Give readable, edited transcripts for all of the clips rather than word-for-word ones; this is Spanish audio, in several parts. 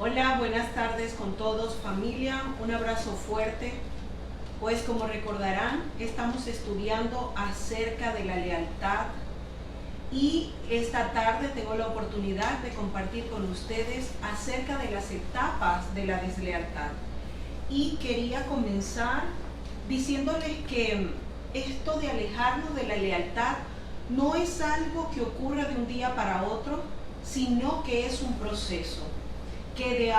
Hola, buenas tardes con todos, familia, un abrazo fuerte. Pues como recordarán, estamos estudiando acerca de la lealtad y esta tarde tengo la oportunidad de compartir con ustedes acerca de las etapas de la deslealtad. Y quería comenzar diciéndoles que esto de alejarnos de la lealtad no es algo que ocurra de un día para otro, sino que es un proceso que de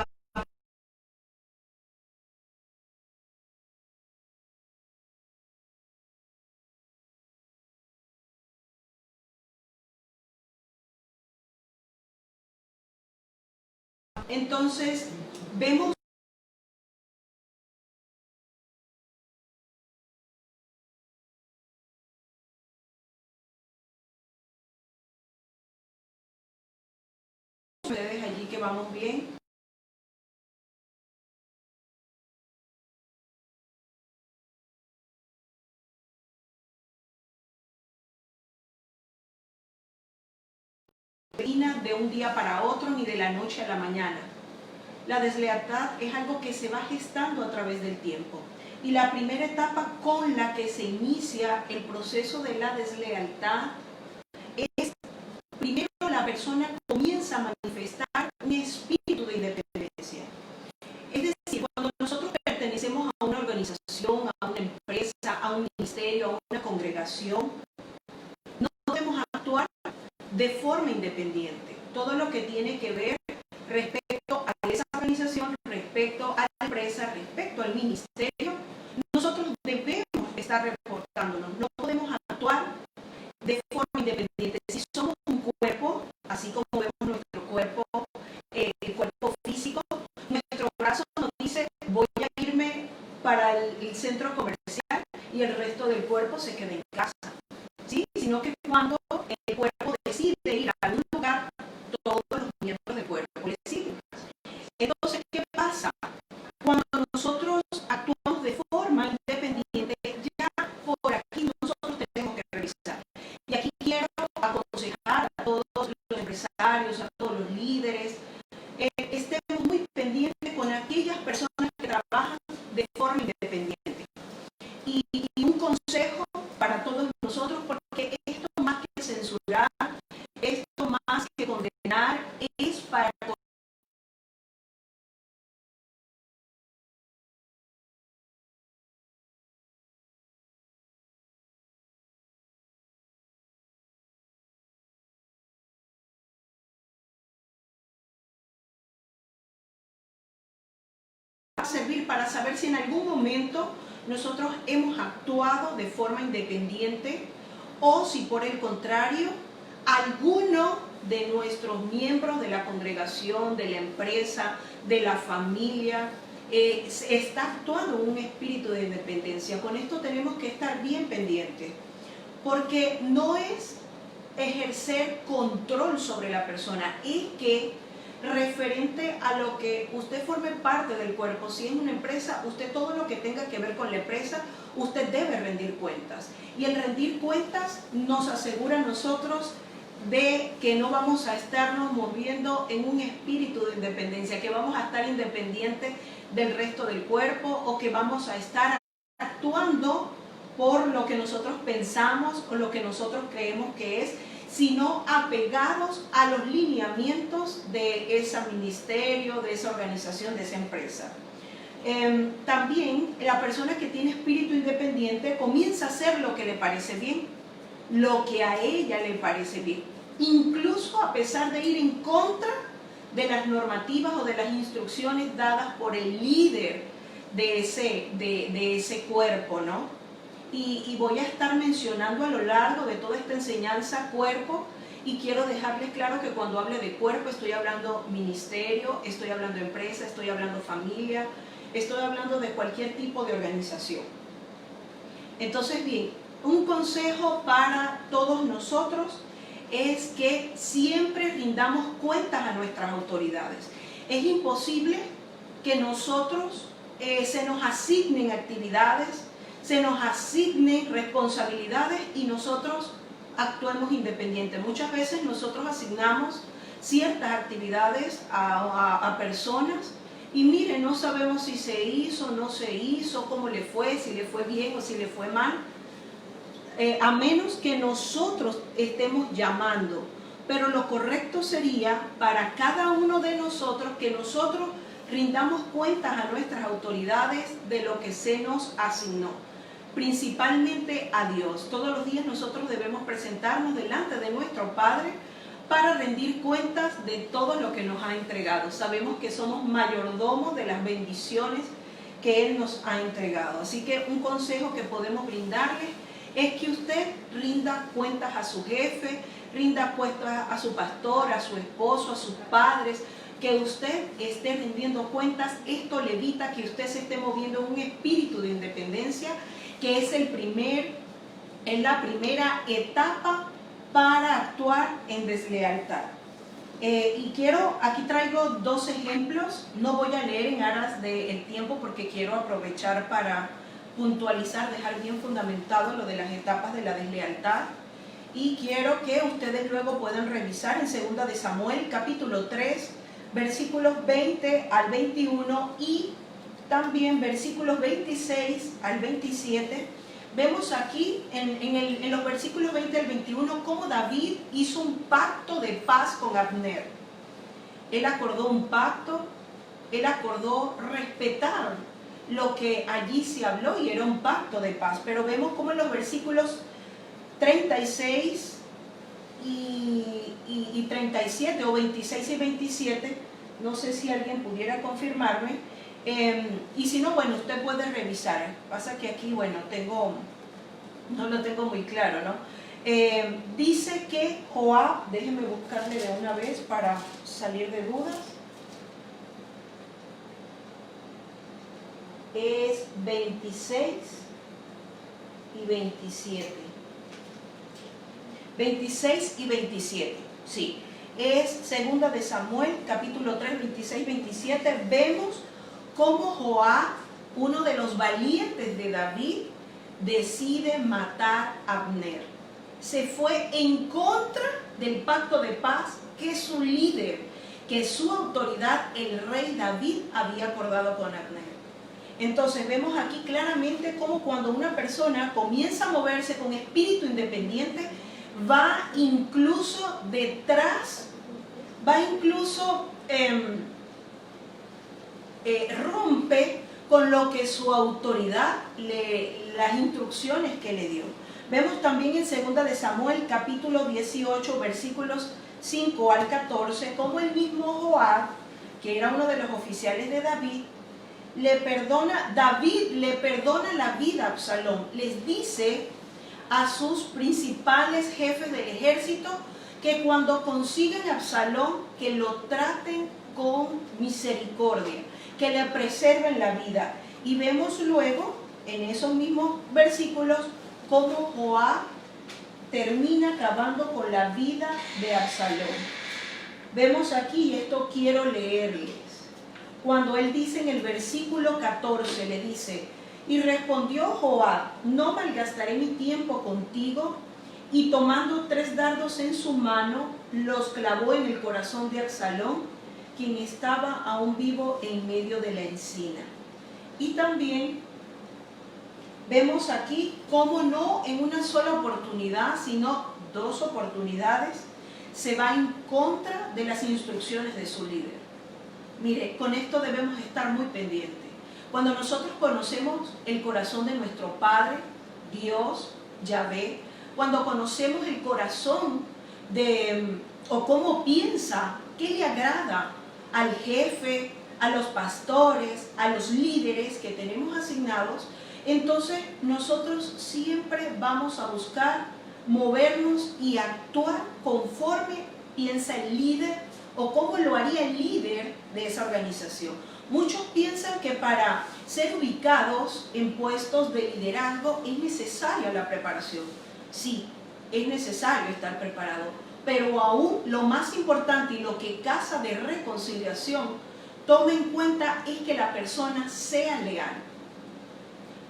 entonces vemos ustedes allí que vamos bien. De un día para otro ni de la noche a la mañana. La deslealtad es algo que se va gestando a través del tiempo. Y la primera etapa con la que se inicia el proceso de la deslealtad es, primero, la persona comienza a manifestar un espíritu de independencia. Es decir, cuando nosotros pertenecemos a una organización, a una empresa, a un ministerio, a una congregación, no podemos actuar de forma independiente. Todo lo que tiene que ver respecto a esa organización, respecto a la empresa, respecto al ministerio, nosotros debemos estar reportándonos. No podemos actuar de forma independiente. Si somos un cuerpo, así como vemos nuestro cuerpo, el cuerpo físico, nuestro brazo nos dice voy a irme para el centro comercial y el resto del cuerpo se queda en casa. ¿Sí? Sino que cuando el cuerpo decide ir a un lugar, todos los miembros del cuerpo le siguen. Entonces, ¿qué pasa? Cuando nosotros actuamos de forma independiente, ya por aquí nosotros tenemos que revisar. Y aquí quiero aconsejar a todos los empresarios, a todos los líderes, estemos muy pendientes con aquellas personas que trabajan de forma independiente. Y un consejo para todos nosotros, porque esto más que censurar, esto más que condenar, es para servir para saber si en algún momento nosotros hemos actuado de forma independiente o si por el contrario alguno de nuestros miembros de la congregación, de la empresa, de la familia está actuando en un espíritu de independencia. Con esto tenemos que estar bien pendientes, porque no es ejercer control sobre la persona, es que referente a lo que usted forme parte del cuerpo, si es una empresa, usted todo lo que tenga que ver con la empresa, usted debe rendir cuentas. Y el rendir cuentas nos asegura a nosotros de que no vamos a estarnos moviendo en un espíritu de independencia, que vamos a estar independientes del resto del cuerpo o que vamos a estar actuando por lo que nosotros pensamos o lo que nosotros creemos que es, sino apegados a los lineamientos de ese ministerio, de esa organización, de esa empresa. También la persona que tiene espíritu independiente comienza a hacer lo que le parece bien, lo que a ella le parece bien, incluso a pesar de ir en contra de las normativas o de las instrucciones dadas por el líder de ese cuerpo, ¿no? Y voy a estar mencionando a lo largo de toda esta enseñanza cuerpo, y quiero dejarles claro que cuando hable de cuerpo estoy hablando ministerio, estoy hablando empresa, estoy hablando familia, estoy hablando de cualquier tipo de organización. Entonces, bien, un consejo para todos nosotros es que siempre rindamos cuentas a nuestras autoridades. Es imposible que nosotros se nos asignen actividades, se nos asignen responsabilidades y nosotros actuemos independientes. Muchas veces nosotros asignamos ciertas actividades a personas y mire, no sabemos si se hizo, no se hizo, cómo le fue, si le fue bien o si le fue mal, a menos que nosotros estemos llamando. Pero lo correcto sería para cada uno de nosotros que nosotros rindamos cuentas a nuestras autoridades de lo que se nos asignó, principalmente a Dios. Todos los días nosotros debemos presentarnos delante de nuestro Padre para rendir cuentas de todo lo que nos ha entregado. Sabemos que somos mayordomos de las bendiciones que Él nos ha entregado. Así que un consejo que podemos brindarle es que usted rinda cuentas a su jefe, rinda cuentas a su pastor, a su esposo, a sus padres, que usted esté rindiendo cuentas. Esto le evita que usted se esté moviendo en un espíritu de independencia, que es la primera etapa para actuar en deslealtad. Aquí traigo 2 ejemplos. No voy a leer en aras del tiempo porque quiero aprovechar para puntualizar, dejar bien fundamentado lo de las etapas de la deslealtad. Y quiero que ustedes luego puedan revisar en 2 de Samuel, capítulo 3, versículos 20 al 21 y también versículos 26 al 27. Vemos aquí en los versículos 20 al 21 cómo David hizo un pacto de paz con Abner. Él acordó un pacto, él acordó respetar lo que allí se habló y era un pacto de paz. Pero vemos cómo en los versículos 36 y 37 o 26 y 27, no sé si alguien pudiera confirmarme, y si no, bueno, usted puede revisar. Pasa que aquí, bueno, no lo tengo muy claro, ¿no? Dice que Joab, déjenme buscarle de una vez para salir de dudas, es 26 y 27. 26 y 27, sí. Es 2 de Samuel, capítulo 3, 26, 27. Vemos cómo Joab, uno de los valientes de David, decide matar a Abner. Se fue en contra del pacto de paz que su líder, que su autoridad, el rey David, había acordado con Abner. Entonces vemos aquí claramente cómo cuando una persona comienza a moverse con espíritu independiente, va incluso detrás, rompe con lo que su autoridad, las instrucciones que le dio. Vemos también en 2 de Samuel, capítulo 18, versículos 5 al 14, cómo el mismo Joab, que era uno de los oficiales de David, David le perdona la vida a Absalón. Les dice a sus principales jefes del ejército que cuando consigan a Absalón, que lo traten con misericordia, que le preserven la vida. Y vemos luego, en esos mismos versículos, cómo Joab termina acabando con la vida de Absalón. Vemos aquí, y esto quiero leerles, cuando él dice en el versículo 14, le dice: y respondió Joab: no malgastaré mi tiempo contigo. Y tomando 3 dardos en su mano, los clavó en el corazón de Absalón, quien estaba aún vivo en medio de la encina. Y también vemos aquí cómo no en una sola oportunidad, sino 2 oportunidades, se va en contra de las instrucciones de su líder. Mire, con esto debemos estar muy pendientes. Cuando nosotros conocemos el corazón de nuestro Padre, Dios, Yahvé, cuando conocemos el corazón o cómo piensa, qué le agrada al jefe, a los pastores, a los líderes que tenemos asignados, entonces nosotros siempre vamos a buscar movernos y actuar conforme piensa el líder o cómo lo haría el líder de esa organización. Muchos piensan que para ser ubicados en puestos de liderazgo es necesaria la preparación. Sí, es necesario estar preparado, pero aún lo más importante y lo que Casa de Reconciliación toma en cuenta es que la persona sea leal.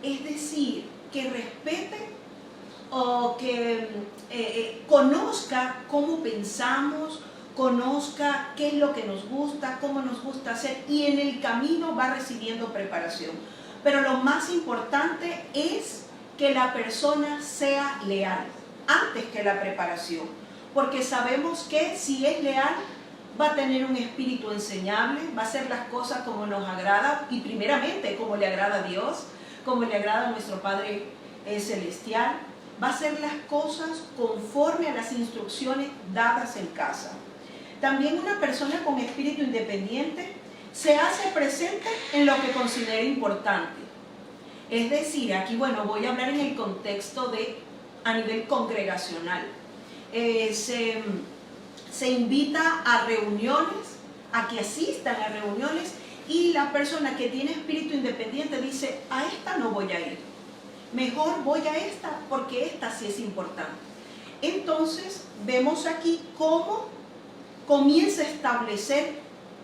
Es decir, que respete o que conozca cómo pensamos, conozca qué es lo que nos gusta, cómo nos gusta hacer, y en el camino va recibiendo preparación. Pero lo más importante es que la persona sea leal antes que la preparación, porque sabemos que si es leal va a tener un espíritu enseñable, va a hacer las cosas como nos agrada y primeramente como le agrada a Dios, como le agrada a nuestro Padre Celestial. Va a hacer las cosas conforme a las instrucciones dadas en casa. También una persona con espíritu independiente se hace presente en lo que considera importante. Es decir, aquí, bueno, voy a hablar en el contexto a nivel congregacional. Se invita a reuniones, a que asistan a reuniones, y la persona que tiene espíritu independiente dice, a esta no voy a ir, mejor voy a esta porque esta sí es importante. Entonces vemos aquí cómo comienza a establecer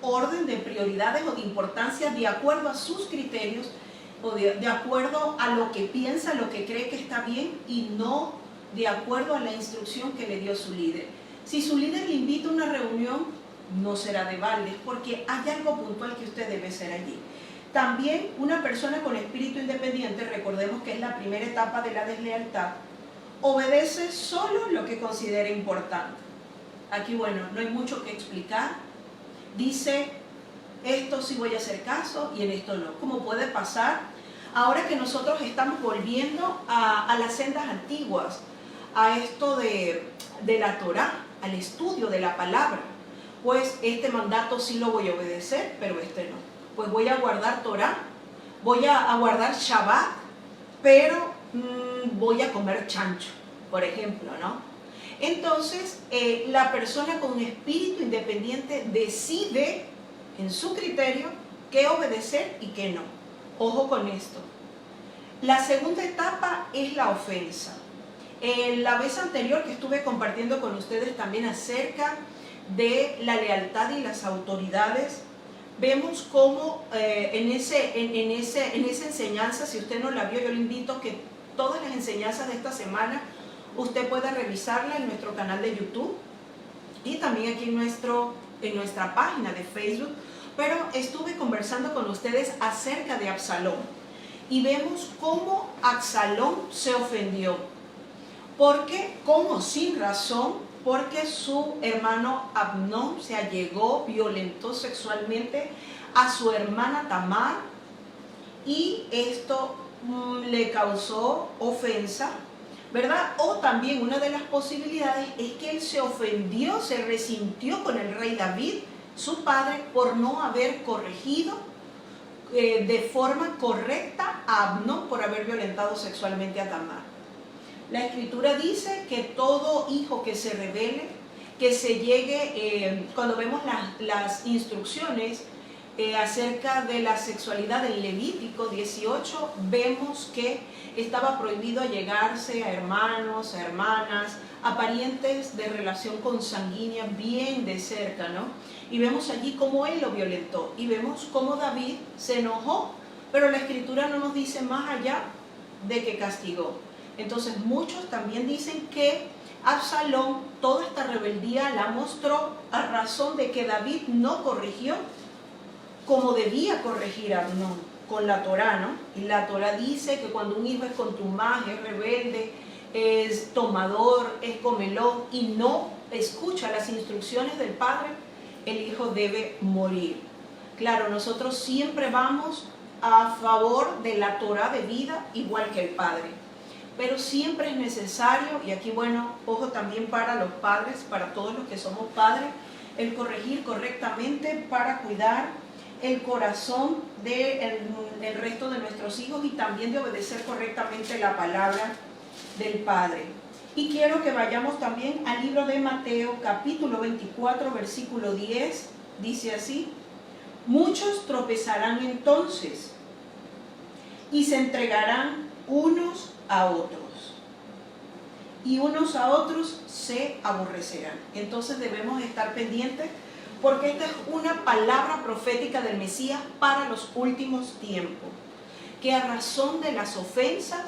orden de prioridades o de importancia de acuerdo a sus criterios o de acuerdo a lo que piensa, lo que cree que está bien, y no de acuerdo a la instrucción que le dio su líder. Si su líder le invita a una reunión, no será de balde, porque hay algo puntual que usted debe hacer allí. También una persona con espíritu independiente, recordemos que es la primera etapa de la deslealtad, obedece solo lo que considera importante. Aquí, bueno, no hay mucho que explicar. Dice, esto sí voy a hacer caso y en esto no. Como puede pasar ahora que nosotros estamos volviendo a las sendas antiguas, a esto de la Torá, al estudio de la palabra. Pues este mandato sí lo voy a obedecer, pero este no. Pues voy a guardar Torá, voy a guardar Shabbat, pero voy a comer chancho, por ejemplo, ¿no? Entonces, la persona con un espíritu independiente decide en su criterio qué obedecer y qué no. Ojo con esto. La segunda etapa es la ofensa. La vez anterior que estuve compartiendo con ustedes también acerca de la lealtad y las autoridades, vemos cómo en esa enseñanza, si usted no la vio, yo le invito a que todas las enseñanzas de esta semana usted pueda revisarla en nuestro canal de YouTube y también aquí en nuestra página de Facebook. Pero estuve conversando con ustedes acerca de Absalón y vemos cómo Absalón se ofendió. Porque, como sin razón, porque su hermano Amnón se allegó, violentó sexualmente a su hermana Tamar, y esto le causó ofensa, ¿verdad? O también una de las posibilidades es que él se ofendió, se resintió con el rey David, su padre, por no haber corregido de forma correcta a Amnón por haber violentado sexualmente a Tamar. La Escritura dice que todo hijo que se rebele, que se llegue, cuando vemos las instrucciones acerca de la sexualidad en Levítico 18, vemos que estaba prohibido allegarse a hermanos, a hermanas, a parientes de relación consanguínea bien de cerca, ¿no? Y vemos allí cómo él lo violentó, y vemos cómo David se enojó, pero la Escritura no nos dice más allá de que castigó. Entonces muchos también dicen que Absalón toda esta rebeldía la mostró a razón de que David no corrigió como debía corregir a Amnón con la Torá, ¿no? Y la Torá dice que cuando un hijo es contumaz, es rebelde, es tomador, es comelón y no escucha las instrucciones del padre, el hijo debe morir. Claro, nosotros siempre vamos a favor de la Torá de vida igual que el padre. Pero siempre es necesario, y aquí, bueno, ojo también para los padres, para todos los que somos padres, el corregir correctamente para cuidar el corazón del resto de nuestros hijos y también de obedecer correctamente la palabra del Padre. Y quiero que vayamos también al libro de Mateo, capítulo 24, versículo 10, dice así: muchos tropezarán entonces y se entregarán unos a otros, y unos a otros se aborrecerán. Entonces debemos estar pendientes, porque esta es una palabra profética del Mesías para los últimos tiempos, que a razón de las ofensas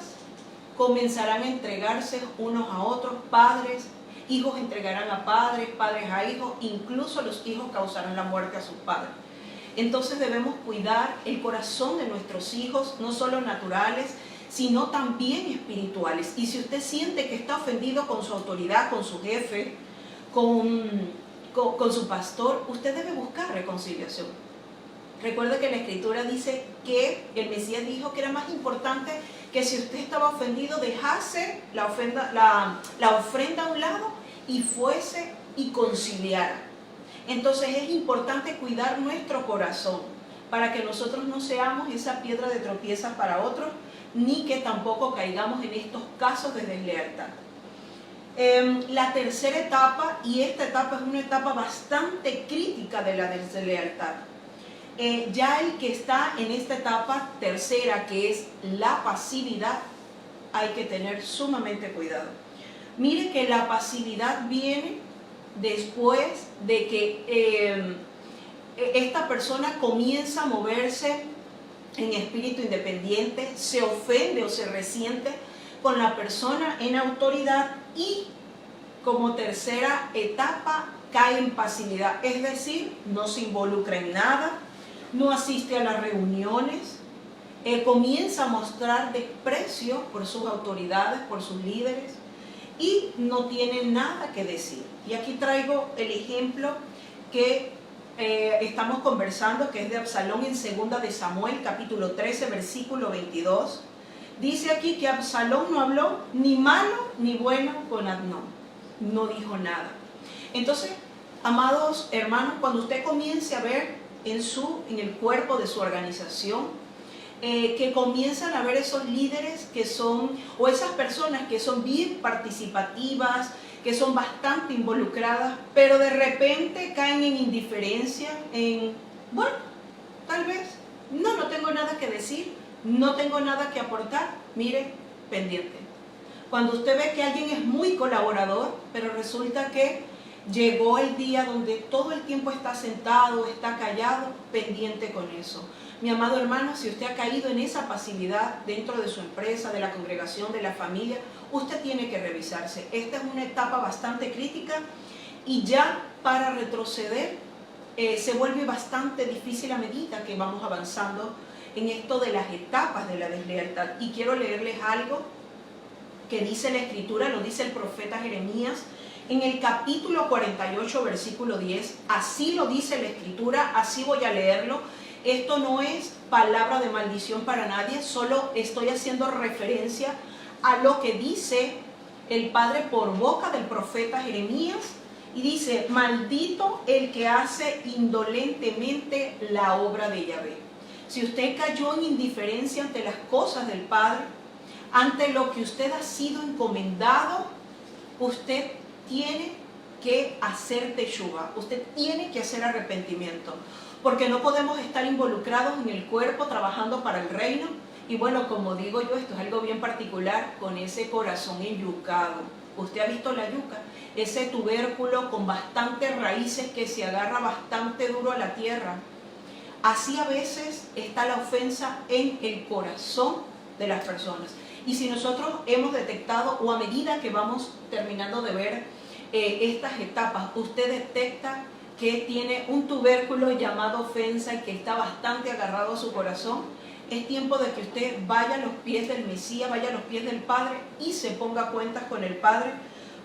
comenzarán a entregarse unos a otros, padres hijos entregarán a padres, padres a hijos, incluso los hijos causarán la muerte a sus padres. Entonces debemos cuidar el corazón de nuestros hijos, no solo naturales, sino también espirituales. Y si usted siente que está ofendido con su autoridad, con su jefe, con su pastor, usted debe buscar reconciliación. Recuerde que la Escritura dice que el Mesías dijo que era más importante que si usted estaba ofendido, dejase la ofrenda a un lado y fuese y conciliara. Entonces es importante cuidar nuestro corazón para que nosotros no seamos esa piedra de tropiezo para otros, ni que tampoco caigamos en estos casos de deslealtad. La tercera etapa, y esta etapa es una etapa bastante crítica de la deslealtad. Ya el que está en esta etapa tercera, que es la pasividad, hay que tener sumamente cuidado. Mire que la pasividad viene después de que esta persona comienza a moverse en espíritu independiente, se ofende o se resiente con la persona en autoridad y como tercera etapa cae en pasividad, es decir, no se involucra en nada, no asiste a las reuniones, comienza a mostrar desprecio por sus autoridades, por sus líderes y no tiene nada que decir. Y aquí traigo el ejemplo que estamos conversando, que es de Absalón en 2 de Samuel, capítulo 13, versículo 22. Dice aquí que Absalón no habló ni malo ni bueno con Amnón, no dijo nada. Entonces, amados hermanos, cuando usted comience a ver en el cuerpo de su organización, que comienzan a ver esos líderes que son, o esas personas que son bien participativas, que son bastante involucradas, pero de repente caen en indiferencia, bueno, tal vez, no tengo nada que decir, no tengo nada que aportar, mire, pendiente. Cuando usted ve que alguien es muy colaborador, pero resulta que llegó el día donde todo el tiempo está sentado, está callado, pendiente con eso. Mi amado hermano, si usted ha caído en esa pasividad dentro de su empresa, de la congregación, de la familia, usted tiene que revisarse. Esta es una etapa bastante crítica y ya para retroceder se vuelve bastante difícil a medida que vamos avanzando en esto de las etapas de la deslealtad. Y quiero leerles algo que dice la Escritura, lo dice el profeta Jeremías, en el capítulo 48, versículo 10, así lo dice la Escritura, así voy a leerlo. Esto no es palabra de maldición para nadie, solo estoy haciendo referencia a lo que dice el Padre por boca del profeta Jeremías, y dice, maldito el que hace indolentemente la obra de Yahvé. Si usted cayó en indiferencia ante las cosas del Padre, ante lo que usted ha sido encomendado, usted tiene que hacer teshuva, usted tiene que hacer arrepentimiento, porque no podemos estar involucrados en el cuerpo trabajando para el reino. Y bueno, como digo yo, esto es algo bien particular, con ese corazón enyucado. Usted ha visto la yuca, ese tubérculo con bastantes raíces que se agarra bastante duro a la tierra. Así a veces está la ofensa en el corazón de las personas. Y si nosotros hemos detectado, o a medida que vamos terminando de ver estas etapas, usted detecta que tiene un tubérculo llamado ofensa y que está bastante agarrado a su corazón, es tiempo de que usted vaya a los pies del Mesías, vaya a los pies del Padre y se ponga cuentas con el Padre,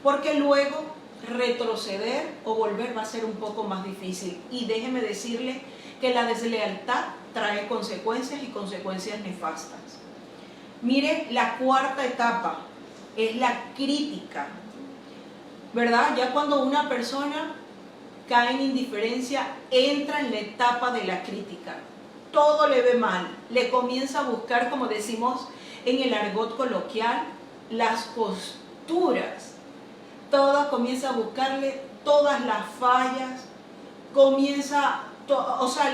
porque luego retroceder o volver va a ser un poco más difícil. Y déjeme decirle que la deslealtad trae consecuencias y consecuencias nefastas. Mire, la cuarta etapa es la crítica, ¿verdad? Ya cuando una persona cae en indiferencia, entra en la etapa de la crítica. Todo le ve mal, le comienza a buscar, como decimos en el argot coloquial, las costuras. Todo comienza a buscarle todas las fallas,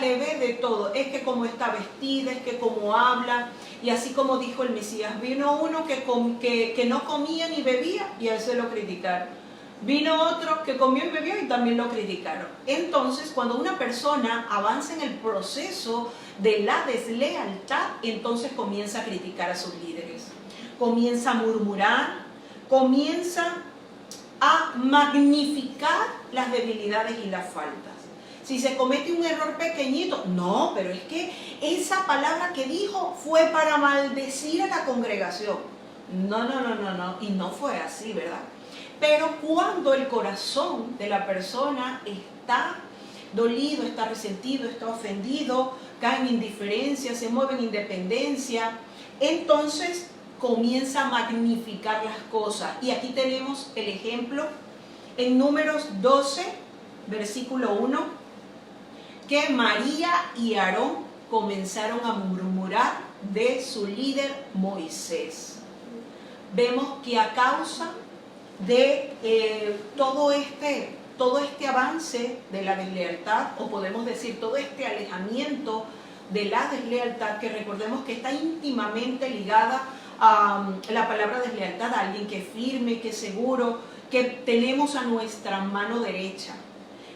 le ve de todo. Es que como está vestida, es que como habla, y así como dijo el Mesías, vino uno que no comía ni bebía y a él se lo criticaron. Vino otro que comió y bebió y también lo criticaron. Entonces, cuando una persona avanza en el proceso de la deslealtad, entonces comienza a criticar a sus líderes, comienza a murmurar, comienza a magnificar las debilidades y las faltas. Si se comete un error pequeñito, no, pero es que esa palabra que dijo fue para maldecir a la congregación. No, y no fue así, ¿verdad? Pero cuando el corazón de la persona está dolido, está resentido, está ofendido, cae en indiferencia, se mueve en independencia, entonces comienza a magnificar las cosas. Y aquí tenemos el ejemplo en Números 12, versículo 1, que María y Aarón comenzaron a murmurar de su líder Moisés. Vemos que a causa de todo este avance de la deslealtad, o podemos decir todo este alejamiento de la deslealtad, que recordemos que está íntimamente ligada a la palabra deslealtad, a alguien que es firme, que es seguro, que tenemos a nuestra mano derecha.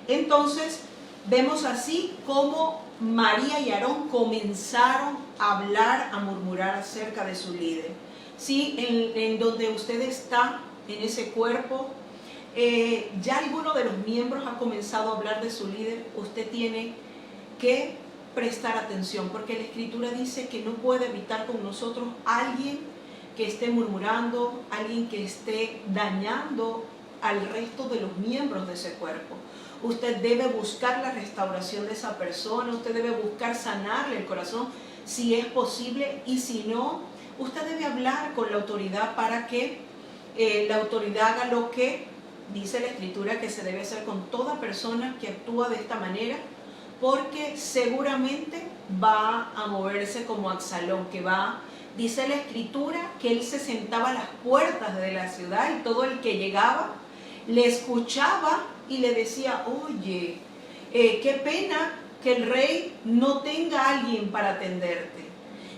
Entonces vemos así como María y Aarón comenzaron a hablar, a murmurar acerca de su líder. Sí, en donde usted está, en ese cuerpo, ya alguno de los miembros ha comenzado a hablar de su líder, usted tiene que prestar atención, porque la Escritura dice que no puede evitar con nosotros alguien que esté murmurando, alguien que esté dañando al resto de los miembros de ese cuerpo. Usted debe buscar la restauración de esa persona, usted debe buscar sanarle el corazón si es posible, y si no, usted debe hablar con la autoridad para que la autoridad haga lo que dice la Escritura que se debe hacer con toda persona que actúa de esta manera, porque seguramente va a moverse como Absalón, que dice la Escritura que él se sentaba a las puertas de la ciudad y todo el que llegaba le escuchaba y le decía: oye, qué pena que el rey no tenga a alguien para atenderte.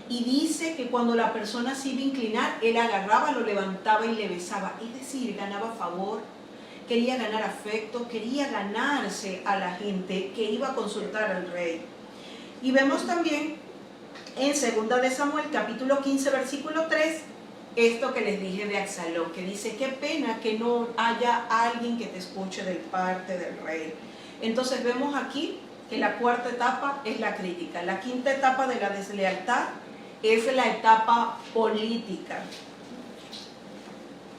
Y dice que cuando la persona se iba a inclinar, él agarraba, lo levantaba y le besaba. Es decir, ganaba favor, quería ganar afecto, quería ganarse a la gente que iba a consultar al rey. Y vemos también en 2 de Samuel, capítulo 15, versículo 3, esto que les dije de Absalón, que dice: qué pena que no haya alguien que te escuche de parte del rey. Entonces vemos aquí que la cuarta etapa es la crítica. La quinta etapa de la deslealtad es la etapa política.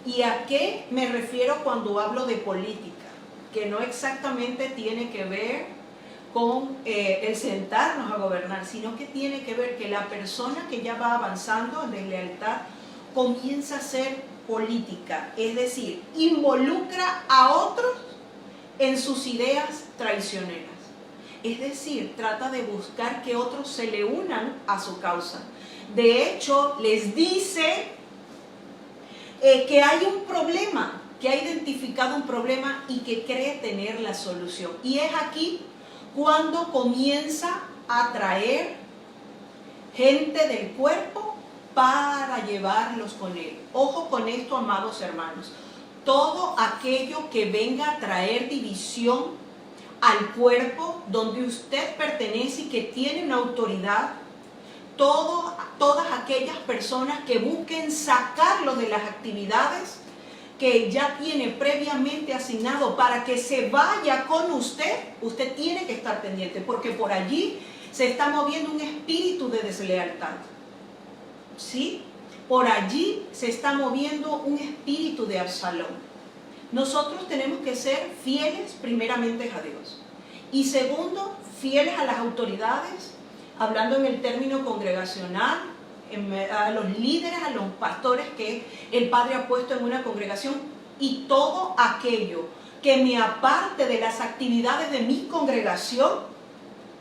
¿Y a qué me refiero cuando hablo de política? Que no exactamente tiene que ver con el sentarnos a gobernar, sino que tiene que ver que la persona que ya va avanzando en deslealtad comienza a ser política, es decir, involucra a otros en sus ideas traicioneras. Es decir, trata de buscar que otros se le unan a su causa. De hecho, les dice que hay un problema, que ha identificado un problema y que cree tener la solución. Y es aquí cuando comienza a traer gente del cuerpo para llevarlos con él. Ojo con esto, amados hermanos. Todo aquello que venga a traer división al cuerpo donde usted pertenece y que tiene una autoridad, todas aquellas personas que busquen sacarlo de las actividades que ya tiene previamente asignado para que se vaya con usted, usted tiene que estar pendiente, porque por allí se está moviendo un espíritu de deslealtad. ¿Sí? Por allí se está moviendo un espíritu de Absalón. Nosotros tenemos que ser fieles primeramente a Dios. Y segundo, fieles a las autoridades, hablando en el término congregacional, a los líderes, a los pastores que el Padre ha puesto en una congregación, y todo aquello que me aparte de las actividades de mi congregación,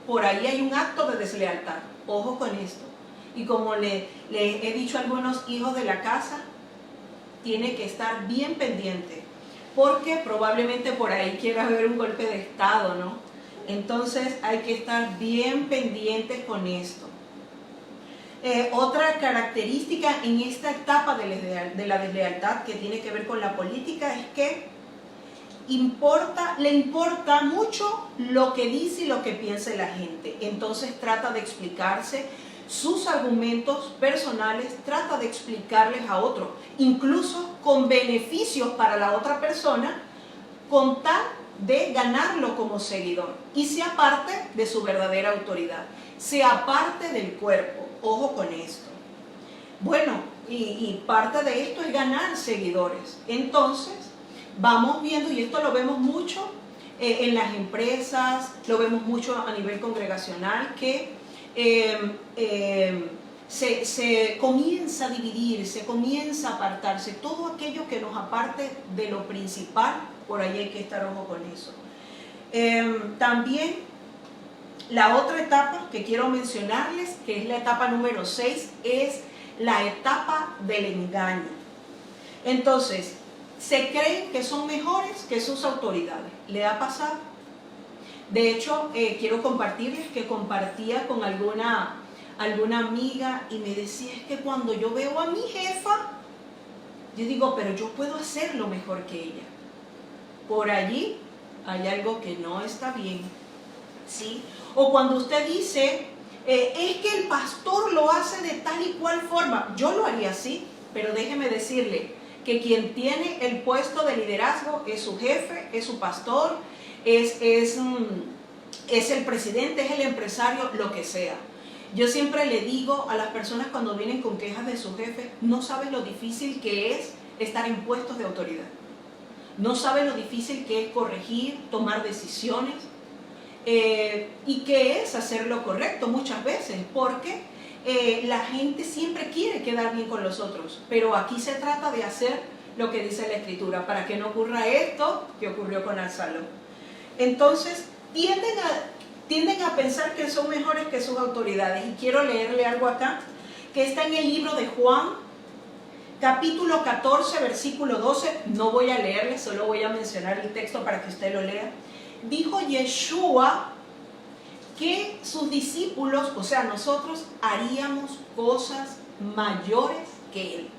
por ahí hay un acto de deslealtad. Ojo con esto. Y como le he dicho a algunos hijos de la casa, tiene que estar bien pendiente, porque probablemente por ahí quiera haber un golpe de estado, ¿no? Entonces hay que estar bien pendientes con esto. Otra característica en esta etapa de la deslealtad que tiene que ver con la política es que le importa mucho lo que dice y lo que piensa la gente. Entonces trata de explicarse sus argumentos personales, trata de explicarles a otros, incluso con beneficios para la otra persona, con tal de ganarlo como seguidor y se aparte de su verdadera autoridad, se aparte del cuerpo. Ojo con esto. Bueno, y parte de esto es ganar seguidores. Entonces, vamos viendo, y esto lo vemos mucho en las empresas, lo vemos mucho a nivel congregacional, que se comienza a dividir, se comienza a apartarse. Todo aquello que nos aparte de lo principal, por ahí hay que estar ojo con eso. También la otra etapa que quiero mencionarles, que es la etapa número 6, es la etapa del engaño. Entonces, se creen que son mejores que sus autoridades. ¿Le ha pasado? De hecho, quiero compartirles que compartía con alguna amiga y me decía, es que cuando yo veo a mi jefa, yo digo, pero yo puedo hacerlo mejor que ella. Por allí hay algo que no está bien, ¿sí? O cuando usted dice, es que el pastor lo hace de tal y cual forma, yo lo haría así, pero déjeme decirle que quien tiene el puesto de liderazgo es su jefe, es su pastor, es el presidente, es el empresario, lo que sea. Yo siempre le digo a las personas cuando vienen con quejas de su jefe, no sabes lo difícil que es estar en puestos de autoridad. No sabes lo difícil que es corregir, tomar decisiones, y que es hacer lo correcto muchas veces, porque la gente siempre quiere quedar bien con los otros, pero aquí se trata de hacer lo que dice la Escritura, para que no ocurra esto que ocurrió con Absalón. Entonces, tienden a pensar que son mejores que sus autoridades, y quiero leerle algo acá, que está en el libro de Juan, capítulo 14, versículo 12, no voy a leerle, solo voy a mencionar el texto para que usted lo lea. Dijo Yeshua que sus discípulos, o sea, nosotros haríamos cosas mayores que él.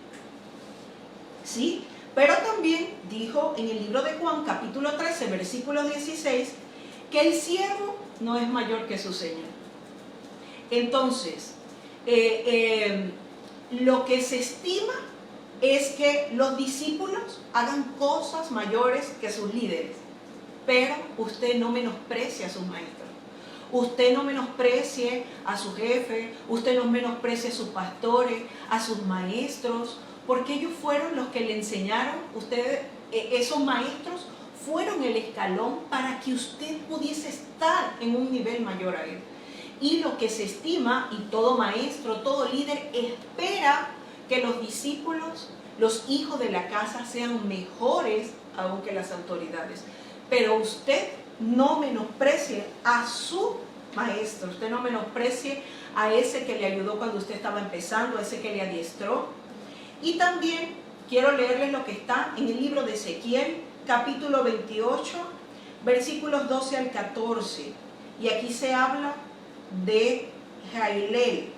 ¿Sí? Pero también dijo en el libro de Juan, capítulo 13, versículo 16, que el siervo no es mayor que su Señor. Entonces, lo que se estima es que los discípulos hagan cosas mayores que sus líderes, pero usted no menosprecie a sus maestros. Usted no menosprecie a su jefe, usted no menosprecie a sus pastores, a sus maestros, porque ellos fueron los que le enseñaron. Ustedes, esos maestros fueron el escalón para que usted pudiese estar en un nivel mayor a él. Y lo que se estima, y todo maestro, todo líder espera que los discípulos, los hijos de la casa, sean mejores aún que las autoridades. Pero usted no menosprecie a su maestro, usted no menosprecie a ese que le ayudó cuando usted estaba empezando, a ese que le adiestró. Y también quiero leerles lo que está en el libro de Ezequiel, capítulo 28, versículos 12 al 14. Y aquí se habla de Jailel.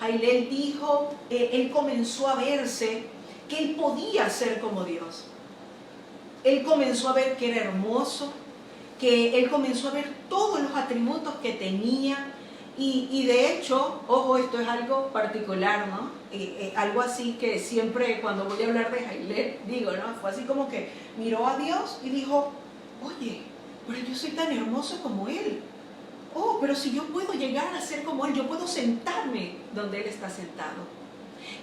Jailel dijo, él comenzó a verse que él podía ser como Dios. Él comenzó a ver que era hermoso, que él comenzó a ver todos los atributos que tenía. Y de hecho, ojo, esto es algo particular, ¿no? Algo así que siempre cuando voy a hablar de Jailel digo, ¿no? Fue así como que miró a Dios y dijo, oye, pero yo soy tan hermoso como él. Oh, pero si yo puedo llegar a ser como él, yo puedo sentarme donde él está sentado.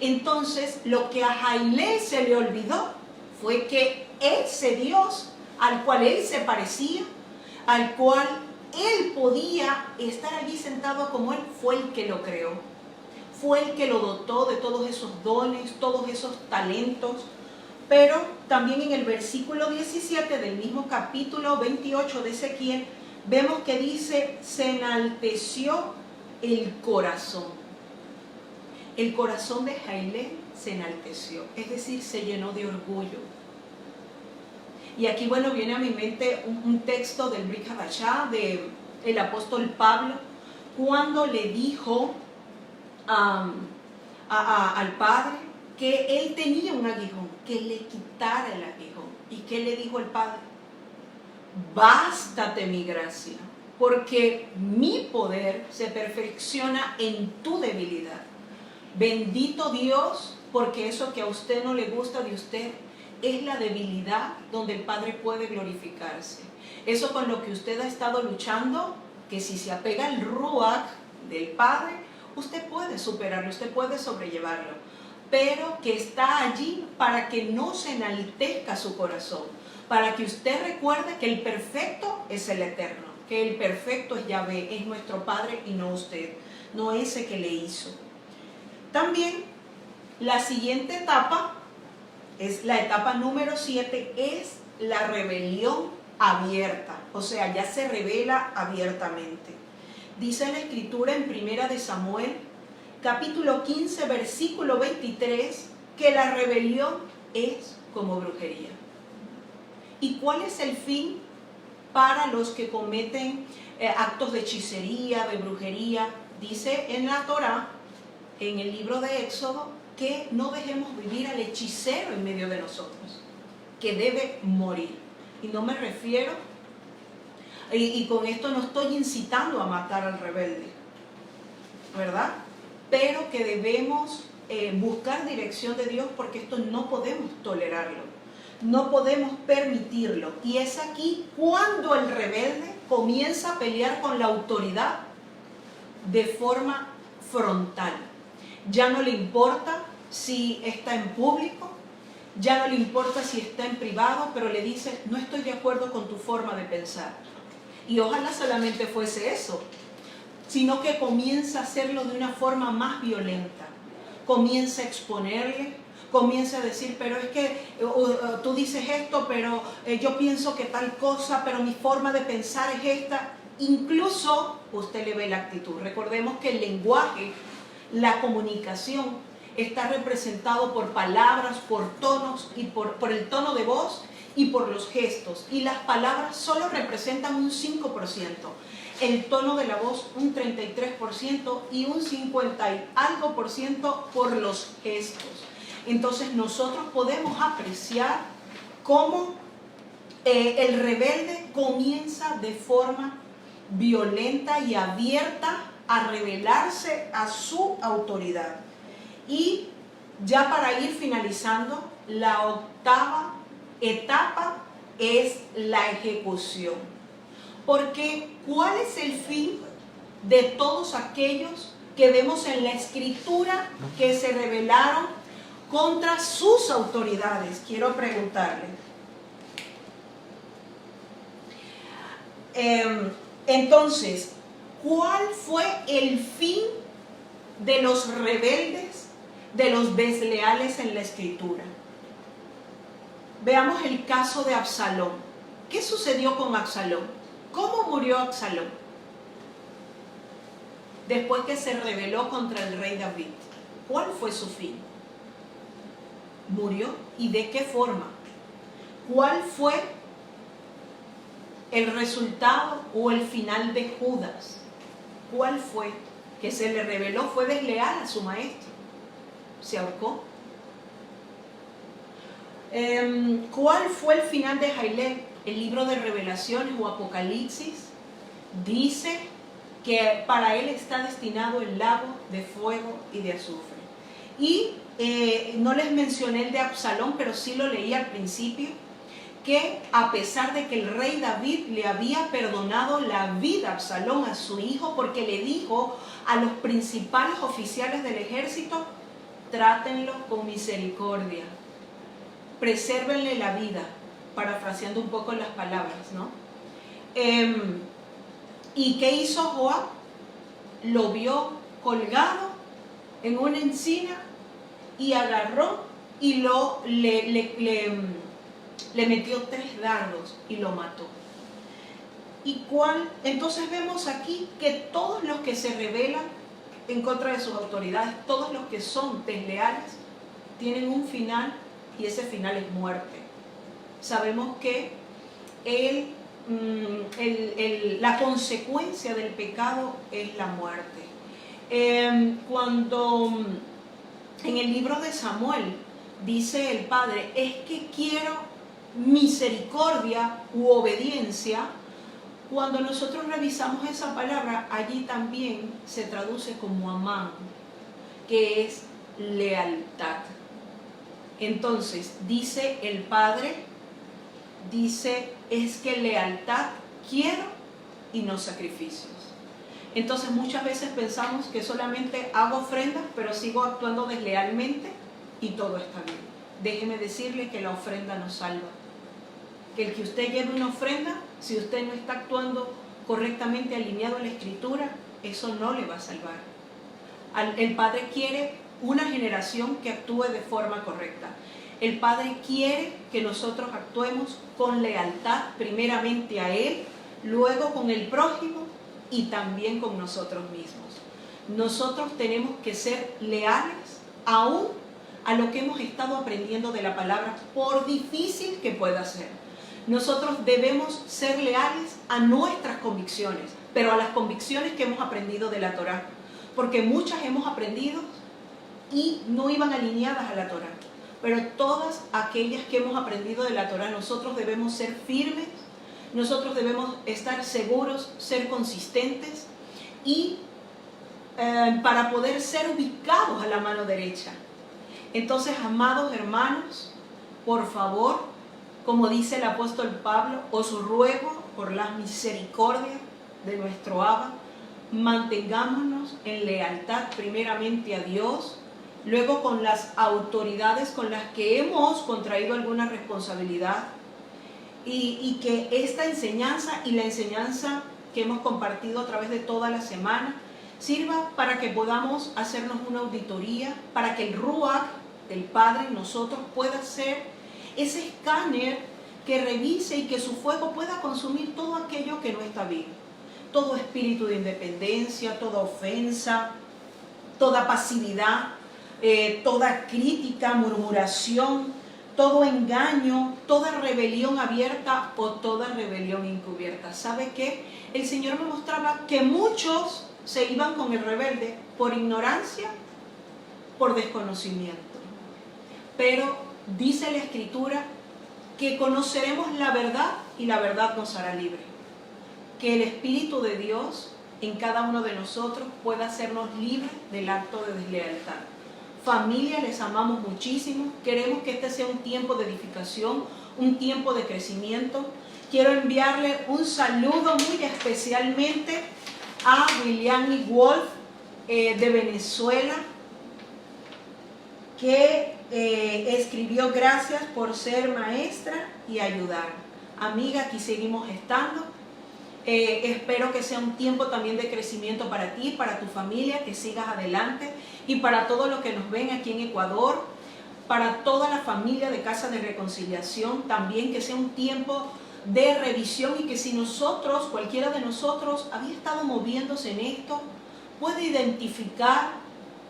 Entonces, lo que a Jailel se le olvidó fue que ese Dios al cual él se parecía, al cual él podía estar allí sentado como él, fue el que lo creó. Fue el que lo dotó de todos esos dones, todos esos talentos. Pero también en el versículo 17 del mismo capítulo 28 de Ezequiel, vemos que dice, se enalteció el corazón. El corazón de Jailel se enalteció, es decir, se llenó de orgullo. Y aquí, bueno, viene a mi mente un texto del Brit Hadashah, del apóstol Pablo, cuando le dijo al Padre que él tenía un aguijón, que le quitara el aguijón. ¿Y qué le dijo el Padre? Bástate mi gracia, porque mi poder se perfecciona en tu debilidad. Bendito Dios porque eso que a usted no le gusta de usted es la debilidad donde el Padre puede glorificarse. Eso con lo que usted ha estado luchando, que si se apega al Ruach del Padre, usted puede superarlo, usted puede sobrellevarlo, pero que está allí para que no se enaltezca su corazón, para que usted recuerde que el perfecto es el Eterno, que el perfecto es Yahvé, es nuestro Padre y no usted, no ese que le hizo. También la siguiente etapa, es la etapa número 7, es la rebelión abierta, o sea, ya se revela abiertamente. Dice la Escritura en 1 de Samuel, capítulo 15, versículo 23, que la rebelión es como brujería. ¿Y cuál es el fin para los que cometen actos de hechicería, de brujería? Dice en la Torá, en el libro de Éxodo, que no dejemos vivir al hechicero en medio de nosotros, que debe morir. Y no me refiero, y con esto no estoy incitando a matar al rebelde, ¿verdad? Pero que debemos buscar dirección de Dios, porque esto no podemos tolerarlo, no podemos permitirlo. Y es aquí cuando el rebelde comienza a pelear con la autoridad de forma frontal. Ya no le importa si está en público, ya no le importa si está en privado, pero le dice, no estoy de acuerdo con tu forma de pensar. Y ojalá solamente fuese eso, sino que comienza a hacerlo de una forma más violenta. Comienza a exponerle, comienza a decir, pero es que tú dices esto, pero yo pienso que tal cosa, pero mi forma de pensar es esta. Incluso usted le ve la actitud. Recordemos que el lenguaje, la comunicación, está representado por palabras, por tonos, y por el tono de voz y por los gestos. Y las palabras solo representan un 5%, el tono de la voz un 33% y un 50 y algo por ciento por los gestos. Entonces nosotros podemos apreciar cómo el rebelde comienza de forma violenta y abierta a rebelarse a su autoridad. Y ya para ir finalizando, la octava etapa es la ejecución. Porque ¿cuál es el fin de todos aquellos que vemos en la Escritura que se rebelaron contra sus autoridades? Quiero preguntarle. Entonces, ¿cuál fue el fin de los rebeldes, de los desleales en la Escritura? Veamos el caso de Absalón. ¿Qué sucedió con Absalón? ¿Cómo murió Absalón? Después que se rebeló contra el rey David. ¿Cuál fue su fin? ¿Murió? ¿Y de qué forma? ¿Cuál fue el resultado o el final de Judas? ¿Cuál fue? Que se le rebeló, fue desleal a su maestro. Se ahorcó. ¿Cuál fue el final de Jailel? El libro de Revelaciones o Apocalipsis dice que para él está destinado el lago de fuego y de azufre. Y no les mencioné el de Absalón, pero sí lo leí al principio, que a pesar de que el rey David le había perdonado la vida a Absalón, a su hijo, porque le dijo a los principales oficiales del ejército, trátenlo con misericordia, presérvenle la vida, parafraseando un poco las palabras, ¿no? ¿Y qué hizo Joab? Lo vio colgado en una encina y agarró y le metió 3 dardos y lo mató. Entonces vemos aquí que todos los que se rebelan en contra de sus autoridades, todos los que son desleales, tienen un final, y ese final es muerte. Sabemos que la consecuencia del pecado es la muerte. Cuando en el libro de Samuel dice el padre, es que quiero misericordia u obediencia, cuando nosotros revisamos esa palabra, allí también se traduce como amán, que es lealtad. Entonces, dice el Padre, dice, es que lealtad quiero y no sacrificios. Entonces muchas veces pensamos que solamente hago ofrendas, pero sigo actuando deslealmente y todo está bien. Déjeme decirle que la ofrenda nos salva. Que el que usted lleve una ofrenda, si usted no está actuando correctamente alineado a la Escritura, eso no le va a salvar. El Padre quiere una generación que actúe de forma correcta. El Padre quiere que nosotros actuemos con lealtad, primeramente a Él, luego con el prójimo y también con nosotros mismos. Nosotros tenemos que ser leales aún a lo que hemos estado aprendiendo de la palabra, por difícil que pueda ser. Nosotros debemos ser leales a nuestras convicciones, pero a las convicciones que hemos aprendido de la Torá, porque muchas hemos aprendido y no iban alineadas a la Torá. Pero todas aquellas que hemos aprendido de la Torá, nosotros debemos ser firmes, nosotros debemos estar seguros, ser consistentes y para poder ser ubicados a la mano derecha. Entonces, amados hermanos, por favor, como dice el apóstol Pablo, os ruego por la misericordia de nuestro Abba, mantengámonos en lealtad primeramente a Dios, luego con las autoridades con las que hemos contraído alguna responsabilidad, y que esta enseñanza y la enseñanza que hemos compartido a través de toda la semana sirva para que podamos hacernos una auditoría, para que el Ruach del Padre en nosotros pueda ser ese escáner que revise y que su fuego pueda consumir todo aquello que no está bien. Todo espíritu de independencia, toda ofensa, toda pasividad, toda crítica, murmuración, todo engaño, toda rebelión abierta o toda rebelión encubierta. ¿Sabe qué? El Señor me mostraba que muchos se iban con el rebelde por ignorancia, por desconocimiento. Pero dice la Escritura que conoceremos la verdad y la verdad nos hará libre. Que el Espíritu de Dios en cada uno de nosotros pueda hacernos libres del acto de deslealtad. Familia, les amamos muchísimo. Queremos que este sea un tiempo de edificación, un tiempo de crecimiento. Quiero enviarle un saludo muy especialmente a William Wolf de Venezuela, que escribió: gracias por ser maestra y ayudar. Amiga, aquí seguimos estando. Espero que sea un tiempo también de crecimiento para ti, para tu familia, que sigas adelante, y para todos los que nos ven aquí en Ecuador, para toda la familia de Casa de Reconciliación, también que sea un tiempo de revisión, y que si nosotros, cualquiera de nosotros, había estado moviéndose en esto, puede identificar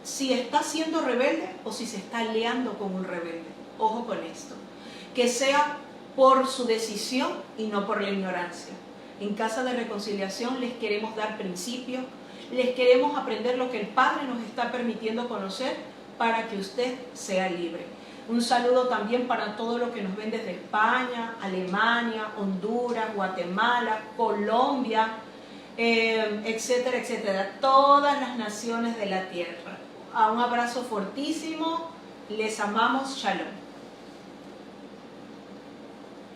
si está siendo rebelde o si se está aliando con un rebelde. Ojo con esto. Que sea por su decisión y no por la ignorancia. En Casa de Reconciliación les queremos dar principios, les queremos aprender lo que el Padre nos está permitiendo conocer para que usted sea libre. Un saludo también para todos los que nos ven desde España, Alemania, Honduras, Guatemala, Colombia, etcétera, etcétera. Todas las naciones de la tierra. Un abrazo fortísimo. Les amamos. Shalom.